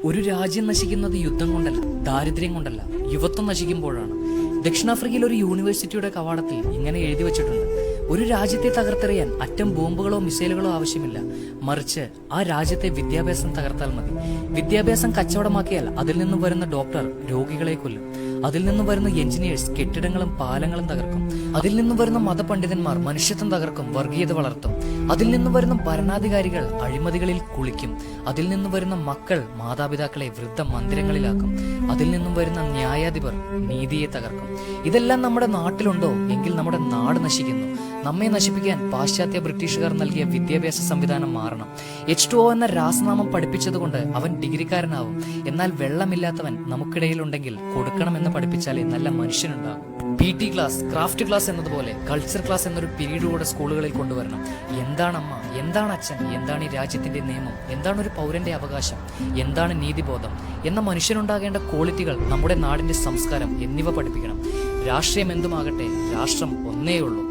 ഒരു രാജ്യം നശിക്കുന്നത് യുദ്ധം കൊണ്ടല്ല, ദാരിദ്ര്യം കൊണ്ടല്ല, യുവത്വം നശിക്കുമ്പോഴാണ്. ദക്ഷിണാഫ്രിക്കയിൽ ഒരു യൂണിവേഴ്സിറ്റിയുടെ കവാടത്തിൽ ഇങ്ങനെ എഴുതി വച്ചിട്ടുണ്ട്: ഒരു രാജ്യത്തെ തകർത്തെറിയാൻ അറ്റം ബോംബുകളോ മിസൈലുകളോ ആവശ്യമില്ല, മറിച്ച് ആ രാജ്യത്തെ വിദ്യാഭ്യാസം തകർത്താൽ മതി. വിദ്യാഭ്യാസം കച്ചവടമാക്കിയാൽ അതിൽ നിന്നും വരുന്ന ഡോക്ടർ രോഗികളെ കൊല്ലും, അതിൽ നിന്നും വരുന്ന എഞ്ചിനീയേഴ്സ് കെട്ടിടങ്ങളും പാലങ്ങളും തകർക്കും, അതിൽ നിന്നും വരുന്ന മതപണ്ഡിതന്മാർ മനുഷ്യത്വം തകർക്കും, വർഗീയത വളർത്തും, അതിൽ നിന്നും വരുന്ന ഭരണാധികാരികൾ അഴിമതികളിൽ കുളിക്കും, അതിൽ നിന്നും വരുന്ന മക്കൾ മാതാപിതാക്കളെ വൃദ്ധ മന്ദിരങ്ങളിലാക്കും, അതിൽ നിന്നും വരുന്ന ന്യായാധിപർ നീതിയെ തകർക്കും. ഇതെല്ലാം നമ്മുടെ നാട്ടിലുണ്ടോ എങ്കിൽ നമ്മുടെ നാട് നശിക്കുന്നു. നമ്മെ നശിപ്പിക്കാൻ പാശ്ചാത്യ ബ്രിട്ടീഷുകാർ നൽകിയ വിദ്യാഭ്യാസ സംവിധാനം മാറണം. H2O എന്ന രാസനാമം പഠിപ്പിച്ചതുകൊണ്ട് അവൻ ഡിഗ്രിക്കാരനാവും. എന്നാൽ വെള്ളമില്ലാത്തവൻ നമുക്കിടയിലുണ്ടെങ്കിൽ കൊടുക്കണമെന്ന് പഠിപ്പിച്ചാലേ നല്ല മനുഷ്യനുണ്ടാകും. PT ക്ലാസ്, ക്രാഫ്റ്റ് ക്ലാസ് എന്നതുപോലെ കൾച്ചർ ക്ലാസ് എന്നൊരു പീരീഡ് കൂടെ സ്കൂളുകളിൽ കൊണ്ടുവരണം. എന്താണ് അമ്മ, എന്താണ് അച്ഛൻ, എന്താണ് ഈ രാജ്യത്തിന്റെ നിയമം, എന്താണ് ഒരു പൗരന്റെ അവകാശം, എന്താണ് നീതിബോധം എന്ന മനുഷ്യനുണ്ടാകേണ്ട ക്വാളിറ്റികൾ, നമ്മുടെ നാടിന്റെ സംസ്കാരം എന്നിവ പഠിപ്പിക്കണം. രാഷ്ട്രീയം എന്തുമാകട്ടെ, രാഷ്ട്രം ഒന്നേ ഉള്ളൂ.